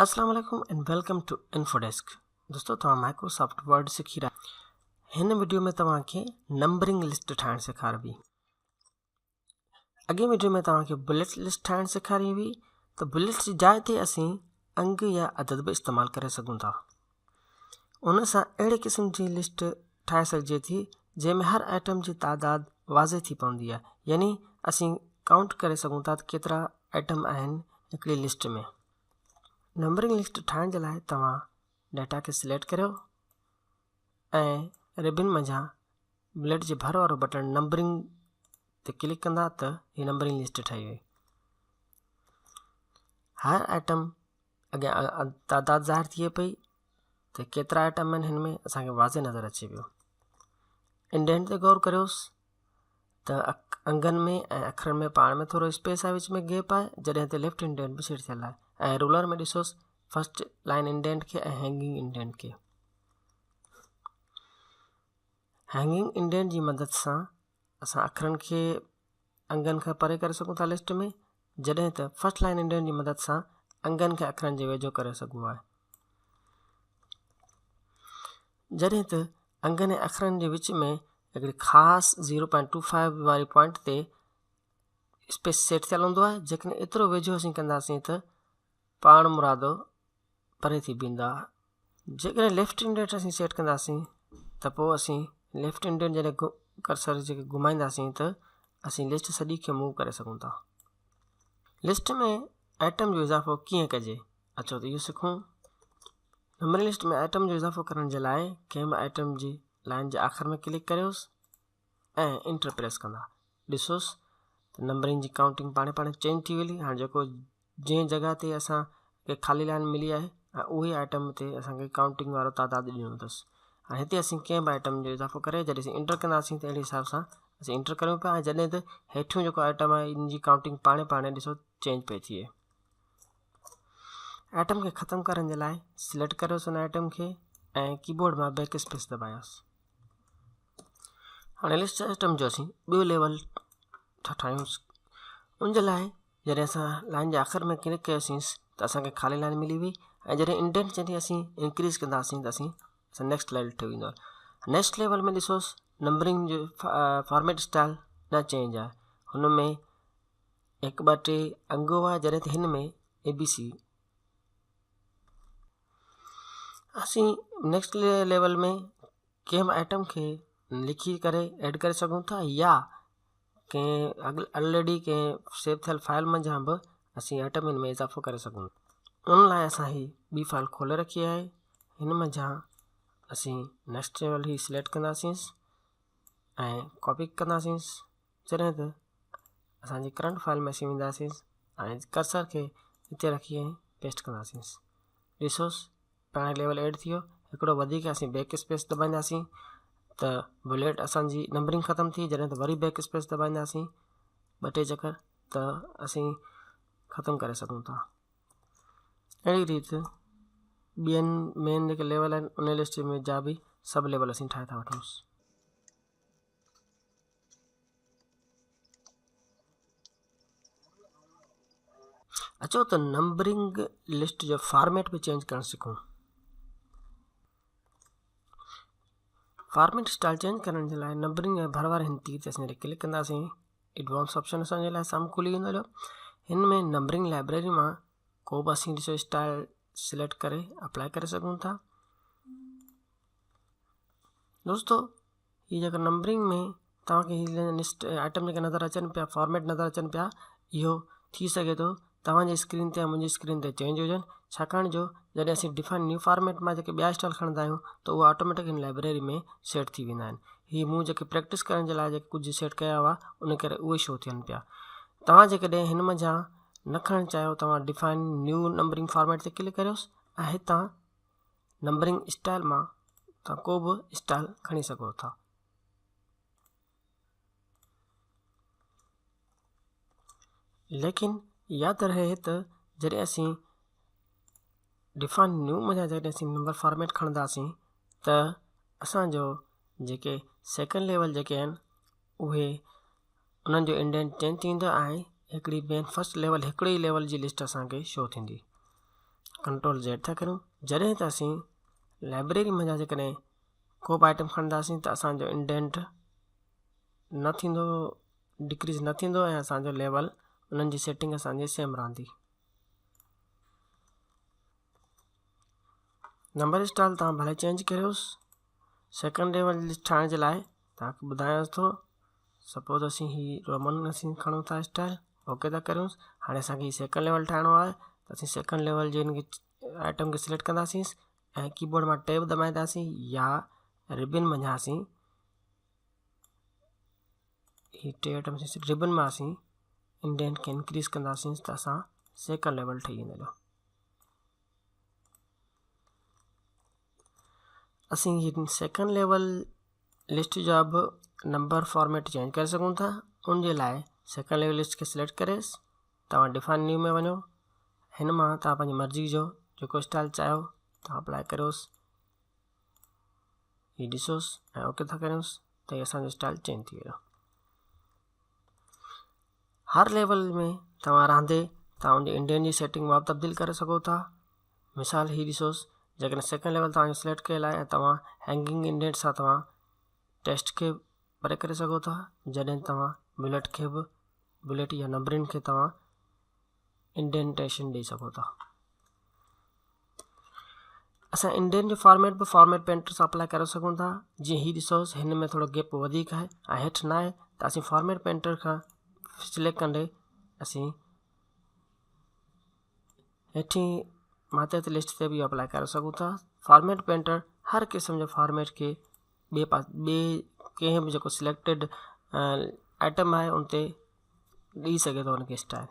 अस्सलाम वालेकुम and welcome two infodesk. दोस्तों तव्हां माइक्रोसॉफ्ट वर्ड सिखी रहा। हिन वीडियो में तव्हांखे नंबरिंग लिस्ट ठाहिण सेखारबी। अॻे वीडियो में तव्हांखे बुलेट लिस्ट ठाहिण सेखारी हुई। तो बुलेट जी जाइ ते असीं अंग या अदद भी इस्तेमाल करे सघूं था। उन सां अहिड़े क़िस्म जी लिस्ट ठाहे सघिजे थी जंहिंमें हर आइटम जी तादाद वाज़े थी पवंदी आहे, यानी असीं काउंट करे सघूं था केतिरा आइटम आहिनि हिकिड़ी लिस्ट में। नंबरिंग लिस्ट ठाहिण जे लाइ तव्हां डाटा खे सिलेक्ट करियो ऐं रिबन मंझां बुलेट जे भर वारो बटन नंबरिंग ते क्लिक कंदा त हीअ नंबरिंग लिस्ट ठही वई। हर आइटम अॻियां तादाद ज़ाहिर थिए पई त केतिरा आइटम आहिनि, हिन में असांखे वाज़े नज़र अचे पियो। इंडेंट ते गौर करियोसि त अंगनि में ऐं अखरनि में पाण में थोरो स्पेस आहे, विच में गैप आहे, जॾहिं त लेफ्ट इंडेंट बि सेट थियल आहे। ऐं रूलर में ॾिसोसि फर्स्ट लाइन इंडेंट खे ऐं हैंगिंग इंडेंट खे। हैंगिंग इंडेंट जी मदद सां असां अखरनि खे अंगनि खां परे करे सघूं था लिस्ट में, जॾहिं त फर्स्ट लाइन इंडेंट जी मदद सां अंगनि खे अखरनि जे वेझो करे सघिबो आहे। जॾहिं त अंगनि ऐं अखरनि जे विच में हिकिड़ी ख़ासि 0.25 वारी पॉइंट ते स्पेस सेट थियल हूंदो आहे, जेकॾहिं एतिरो वेझो असीं कंदासीं त पाण मुरादो परे थी बीहंदा। जेकॾहिं लेफ्ट इंडेंट असीं सेट कंदासीं त पोइ असीं लेफ्ट इंडेंट जॾहिं कर्सर जेके घुमाईंदासीं त असीं लिस्ट सॼी खे मूव करे सघूं था। लिस्ट में आइटम जो इज़ाफ़ो कीअं कजे, अचो त इहो सिखूं। नंबरिंग लिस्ट में आइटम जो इज़ाफ़ो करण जे लाइ कंहिं बि आइटम जी लाइन जे आख़िर में क्लिक करियोसि ऐं इंटर प्रेस कंदा। ॾिसोसि त नंबरिंग जी काउंटिंग पाणे चेंज थी वेंदी। हाणे जेको जंहिं जॻह ते असांखे ख़ाली लाइन मिली आहे ऐं उहे आइटम ते असांखे काउंटिंग वारो तादाद ॾिनो अथसि। हाणे हिते असीं कंहिं बि आइटम जो इज़ाफ़ो करे जॾहिं असीं इंटर कंदासीं त अहिड़े हिसाब सां असीं इंटर करियूं पिया। ऐं जॾहिं त हेठियों जेको आइटम आहे इन जी काउंटिंग पाणे ॾिसो चेंज पई थिए। आइटम खे ख़तमु करण जे लाइ सिलेक्ट करियोसि उन आइटम खे ऐं कीबोर्ड मां बैक स्पेस दबायोसि। हाणे लिस्ट आइटम जो असीं ॿियो लेवल ठाहियूंसि। उन जे लाइ जॾहिं असां लाइन जे आख़िर में क्लिक कयोसींसि त असांखे ख़ाली लाइन मिली हुई, ऐं जॾहिं इंडेंट जॾहिं असीं इंक्रीज़ कंदासीं त असां नेक्स्ट लेवल ठही वेंदो आहे। नेक्स्ट लेवल में ॾिसोसि नंबरिंग जो फॉर्मेट स्टाइल न चेंज आहे, हुन में 1 2 3 अंगो आहे, जॾहिं त हिन में ABC। असीं नेक्स्ट लेवल में कंहिं बि आइटम खे लिखी करे ऐड करे सघूं था या कंहिं ऑलरेडी कंहिं सेव थियल फाइल मंझां बि असीं आइटम हिन में इज़ाफ़ो करे सघूं। उन लाइ असां ही ॿी फाइल खोले रखी आहे। हिन मंझां असीं नेक्स्ट लेवल ही सिलेक्ट कंदासीं ऐं कॉपी कंदासीं, जॾहिं त असांजी करंट फाइल में असीं वेंदासीं ऐं कर्सर खे हिते रखी ऐं पेस्ट कंदासीं। ॾिसोसि पाण लेवल ऐड थी वियो। हिकिड़ो वधीक असीं बैक स्पेस दबाईंदासीं त बुलेट असांजी नंबरिंग ख़तमु थी, जॾहिं त वरी बैक स्पेस दबाईंदासीं 2 टे चकर त असीं ख़तमु करे सघूं था। अहिड़ी रीति ॿियनि मेन जेके लेवल आहिनि उन लिस्ट में जा बि सभु लेवल असीं ठाहे था वठूंसि। अचो त नंबरिंग लिस्ट जो फॉर्मेट भी चेंज करणु सिखूं। फॉर्मेट स्टाइल चेंज करण जे लाइ नंबरिंग जे भर वारे हिन तीर ते असीं क्लिक कंदासीं। एडवांस ऑप्शन असांजे लाइ साम्हूं खुली वेंदो। हिन में नंबरिंग लाइब्रेरी मां को बि असीं ॾिसो स्टाइल सिलेक्ट करे अप्लाई करे सघूं था। दोस्तों हीअ जेका नंबरिंग में तव्हांखे आइटम जेके नज़र अचनि पिया, फॉर्मेट नज़र अचनि पिया, इहो थी सघे थो तव्हांजी स्क्रीन ते या मुंहिंजी स्क्रीन ते चेंज हुजनि, छाकाणि जो जॾहिं असीं डिफाइन न्यू फॉर्मेट मां जेके ॿिया स्टाइल खणंदा आहियूं त उहा ऑटोमेटिक हिन लाइब्रेरी में सेट थी वेंदा आहिनि। हीअ मूं जेके प्रैक्टिस करण जे लाइ जेके कुझु सेट कया हुआ उन करे उहे शो थियनि पिया। तव्हां जेकॾहिं हिन मंझां न खणणु चाहियो, तव्हां डिफाइन न्यू नंबरिंग फॉर्मेट ते क्लिक करियोसि ऐं हितां नंबरिंग स्टाइल मां तव्हां को बि स्टाइल खणी सघो था। लेकिन यादि रहे त जॾहिं असीं डिफाइन न्यू मंझां जॾहिं असीं नंबर फॉर्मेट खणंदासीं त असांजो जेके सेकेंड लेवल जेके आहिनि उहे उन्हनि जो इंडेंट चेंज थींदो ऐं हिकिड़ी मेन फर्स्ट लेवल हिकिड़े ई लेवल जी लिस्ट असांखे शो थींदी। कंट्रोल Z था करूं। जॾहिं त असीं लाइब्रेरी में जेकॾहिं को बि आइटम खणंदासीं त असांजो इंडेंट न थींदो, डिक्रीज़ न थींदो ऐं असांजो लेवल उन्हनि जी सेटिंग असांजी सेम रहंदी। नंबर स्टाइल तव्हां भले चेंज करियोसि। सेकंड लेवल लिस्ट ठाहिण जे लाइ तव्हांखे ॿुधायांसि थो। सपोज असीं ही रोमन असीं खणूं था स्टाइल, ओके था करियूंसि। हाणे असांखे ही सेकंड लेवल ठाहिणो आहे त असीं सेकंड लेवल जे आइटम खे सिलेक्ट कंदासीं ऐं कीबोर्ड मां टैब दबाईंदासीं या रिबन मञा असीं ही टे आइटम रिबन मां असीं इंडेंट खे इंक्रीज़ कंदासीं त असां सेकंड लेवल ठही वेंदो। असीं ही सेकंड लेवल लिस्ट जा बि नंबर फॉर्मेट चेंज करे सघूं था। उन जे लाइ सेकंड लेवल लिस्ट खे सिलेक्ट करेसि, तव्हां डिफाइन न्यू में वञो, हिन मां तव्हां पंहिंजी मर्ज़ी जो जेको स्टाइल चाहियो तव्हां अप्लाई करियोसि, ही ॾिसोसि ऐं ओके था करियोसि त ही असांजो स्टाइल चेंज थी वियो। हर लेवल में तव्हां रहंदे तव्हां उनजी इंडेंट जी सेटिंग वाप तब्दील करे सघो था। मिसाल ही ॾिसोसि, जेकॾहिं सेकंड लेवल तव्हांजो सिलेक्ट कयल आहे ऐं तव्हां हैंगिंग इंडेंट सां तव्हां टेक्स्ट खे परे करे सघो था, जॾहिं तव्हां बुलेट खे बि बुलेट या नंबरिंग खे तव्हां इंडेंटेशन ॾेई सघो था। असां इंडेंट जो फॉर्मेट बि फॉर्मेट पेंटर सां अप्लाई करे सघूं था। जीअं ही ॾिसोसि, हिन में थोरो गैप वधीक आहे ऐं हेठि न आहे त असीं फॉर्मेट पेंटर खां सिलेक्ट कंदे असीं हेठी माते ते लिस्ट ते बि अप्लाई करे सघूं था। फॉर्मेट पेंटर हर क़िस्म जे फॉर्मेट खे ॿिए कंहिं बि जेको सिलेक्टेड आइटम आहे उन ते ॾेई सघे थो उनखे स्टाइल।